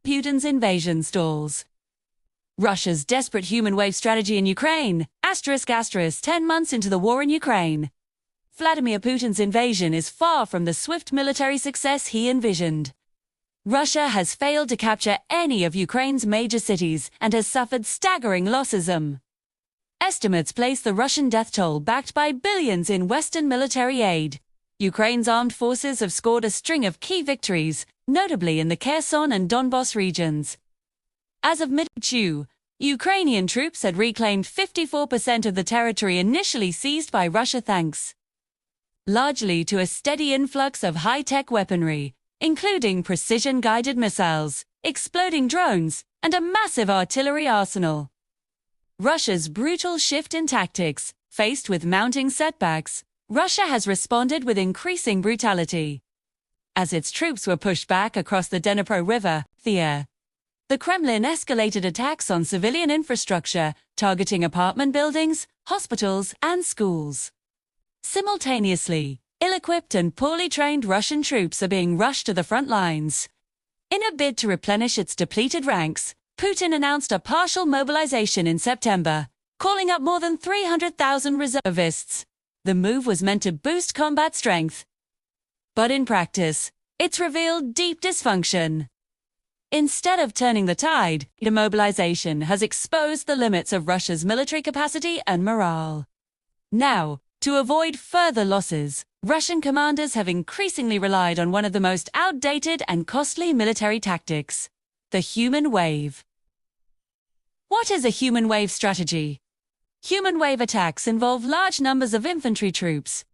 Putin's invasion stalls. Russia's desperate human wave strategy in Ukraine, ***, 10 months into the war in Ukraine. Vladimir Putin's invasion is far from the swift military success he envisioned. Russia has failed to capture any of Ukraine's major cities and has suffered staggering losses. Estimates place the Russian death toll backed by billions in Western military aid. Ukraine's armed forces have scored a string of key victories, notably in the Kherson and Donbas regions. As of mid-June, Ukrainian troops had reclaimed 54% of the territory initially seized by Russia thanks largely to a steady influx of high-tech weaponry, including precision-guided missiles, exploding drones, and a massive artillery arsenal. Russia's brutal shift in tactics, faced with mounting setbacks, Russia has responded with increasing brutality. As its troops were pushed back across the Dnipro River, the Kremlin escalated attacks on civilian infrastructure, targeting apartment buildings, hospitals, and schools. Simultaneously, ill-equipped and poorly trained Russian troops are being rushed to the front lines. In a bid to replenish its depleted ranks, Putin announced a partial mobilization in September, calling up more than 300,000 reservists. The move was meant to boost combat strength. But in practice, it's revealed deep dysfunction. Instead of turning the tide, demobilization has exposed the limits of Russia's military capacity and morale. Now, to avoid further losses, Russian commanders have increasingly relied on one of the most outdated and costly military tactics: the human wave. What is a human wave strategy? Human wave attacks involve large numbers of infantry troops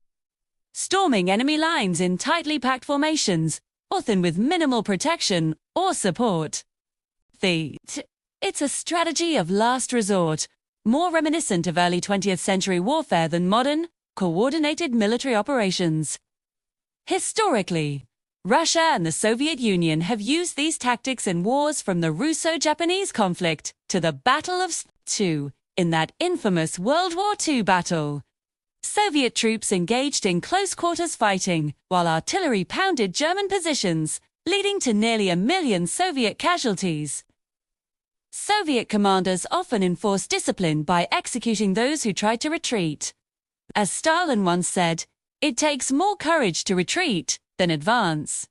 storming enemy lines in tightly packed formations, often with minimal protection or support. It's a strategy of last resort, more reminiscent of early 20th century warfare than modern, coordinated military operations. Historically, Russia and the Soviet Union have used these tactics in wars from the Russo-Japanese conflict to the Battle of II, in that infamous World War II battle. Soviet troops engaged in close-quarters fighting, while artillery pounded German positions, leading to nearly 1 million Soviet casualties. Soviet commanders often enforced discipline by executing those who tried to retreat. As Stalin once said, "It takes more courage to retreat than advance."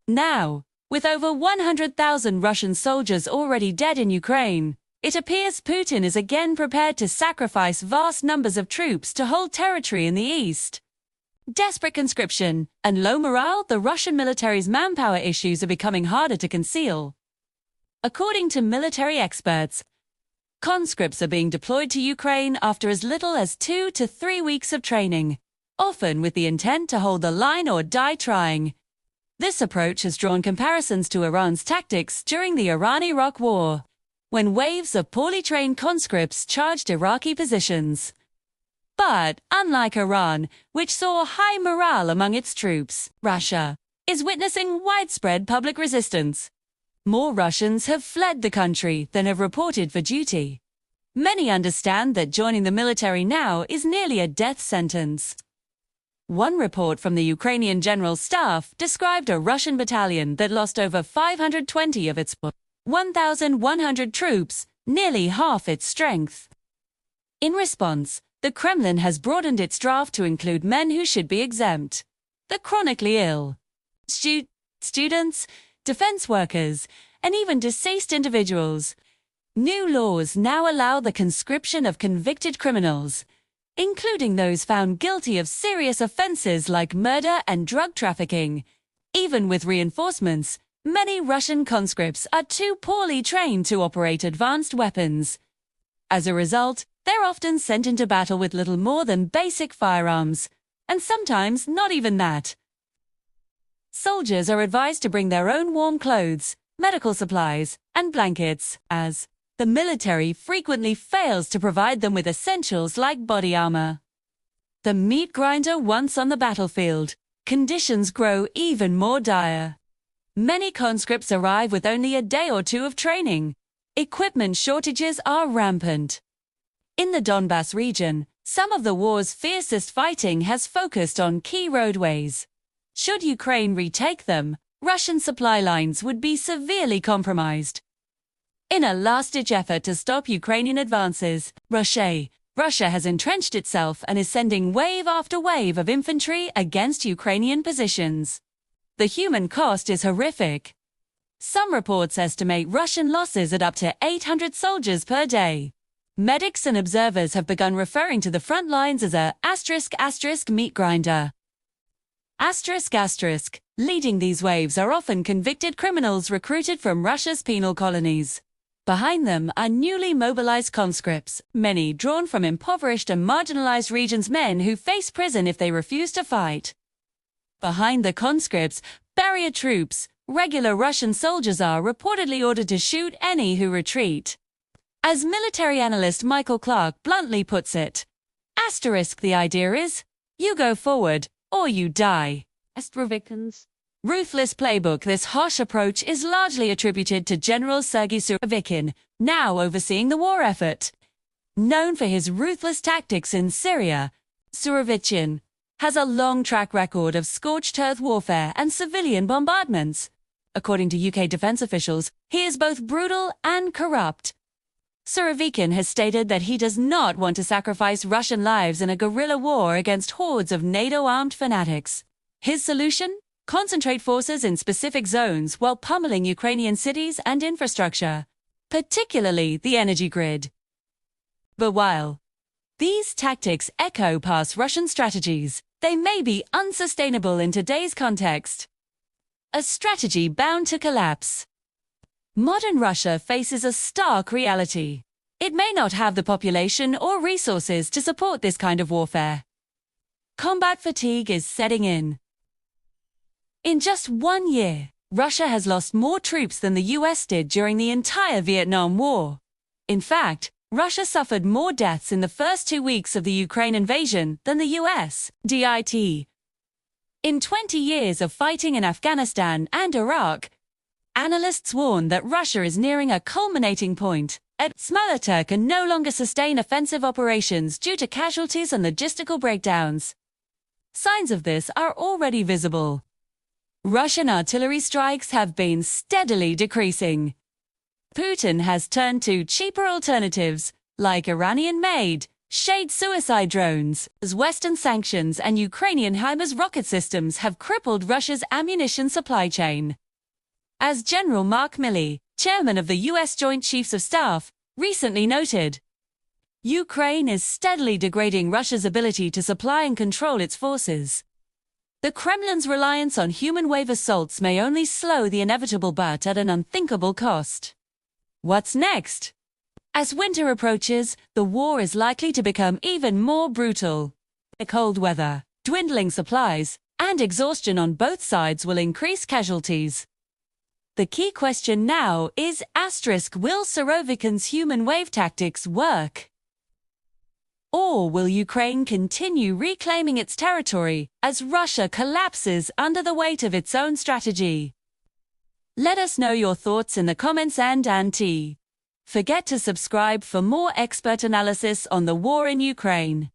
Now, with over 100,000 Russian soldiers already dead in Ukraine, it appears Putin is again prepared to sacrifice vast numbers of troops to hold territory in the east. Desperate conscription and low morale, the Russian military's manpower issues are becoming harder to conceal. According to military experts, conscripts are being deployed to Ukraine after as little as 2 to 3 weeks of training, often with the intent to hold the line or die trying. This approach has drawn comparisons to Iran's tactics during the Iran-Iraq War, when waves of poorly trained conscripts charged Iraqi positions. But, unlike Iran, which saw high morale among its troops, Russia is witnessing widespread public resistance. More Russians have fled the country than have reported for duty. Many understand that joining the military now is nearly a death sentence. One report from the Ukrainian General Staff described a Russian battalion that lost over 520 of its 1,100 troops, nearly half its strength. In response, the Kremlin has broadened its draft to include men who should be exempt: the chronically ill, students, defense workers, and even deceased individuals. New laws now allow the conscription of convicted criminals, including those found guilty of serious offenses like murder and drug trafficking. Even with reinforcements, many Russian conscripts are too poorly trained to operate advanced weapons. As a result, they're often sent into battle with little more than basic firearms, and sometimes not even that. Soldiers are advised to bring their own warm clothes, medical supplies, and blankets, as the military frequently fails to provide them with essentials like body armor. The meat grinder once on the battlefield, conditions grow even more dire. Many conscripts arrive with only a day or two of training. Equipment shortages are rampant. In the Donbas region, some of the war's fiercest fighting has focused on key roadways. Should Ukraine retake them, Russian supply lines would be severely compromised. In a last-ditch effort to stop Ukrainian advances, Russia has entrenched itself and is sending wave after wave of infantry against Ukrainian positions. The human cost is horrific. Some reports estimate Russian losses at up to 800 soldiers per day. Medics and observers have begun referring to the front lines as a *** meat grinder. ***. Leading these waves are often convicted criminals recruited from Russia's penal colonies. Behind them are newly mobilized conscripts, many drawn from impoverished and marginalized regions, men who face prison if they refuse to fight. Behind the conscripts, barrier troops, regular Russian soldiers are reportedly ordered to shoot any who retreat. As military analyst Michael Clark bluntly puts it, the idea is, you go forward, or you die. Ruthless playbook. This harsh approach is largely attributed to General Sergei Surovikin, now overseeing the war effort. Known for his ruthless tactics in Syria, Surovikin has a long track record of scorched earth warfare and civilian bombardments. According to UK defense officials, he is both brutal and corrupt. Surovikin has stated that he does not want to sacrifice Russian lives in a guerrilla war against hordes of NATO-armed fanatics. His solution? Concentrate forces in specific zones while pummeling Ukrainian cities and infrastructure, particularly the energy grid. But while these tactics echo past Russian strategies, they may be unsustainable in today's context. A strategy bound to collapse. Modern Russia faces a stark reality. It may not have the population or resources to support this kind of warfare. Combat fatigue is setting in. In just 1 year, Russia has lost more troops than the US did during the entire Vietnam War. In fact, Russia suffered more deaths in the first 2 weeks of the Ukraine invasion than the US did. In 20 years of fighting in Afghanistan and Iraq, analysts warn that Russia is nearing a culminating point. Smaller can no longer sustain offensive operations due to casualties and logistical breakdowns. Signs of this are already visible. Russian artillery strikes have been steadily decreasing. Putin has turned to cheaper alternatives, like Iranian-made shade suicide drones, as Western sanctions and Ukrainian HIMARS rocket systems have crippled Russia's ammunition supply chain. As General Mark Milley, chairman of the U.S. Joint Chiefs of Staff, recently noted, Ukraine is steadily degrading Russia's ability to supply and control its forces. The Kremlin's reliance on human wave assaults may only slow the inevitable, but at an unthinkable cost. What's next? As winter approaches, the war is likely to become even more brutal. Cold weather, dwindling supplies, and exhaustion on both sides will increase casualties. The key question now is, will Surovikin's human wave tactics work? Or will Ukraine continue reclaiming its territory as Russia collapses under the weight of its own strategy? Let us know your thoughts in the comments and forget to subscribe for more expert analysis on the war in Ukraine.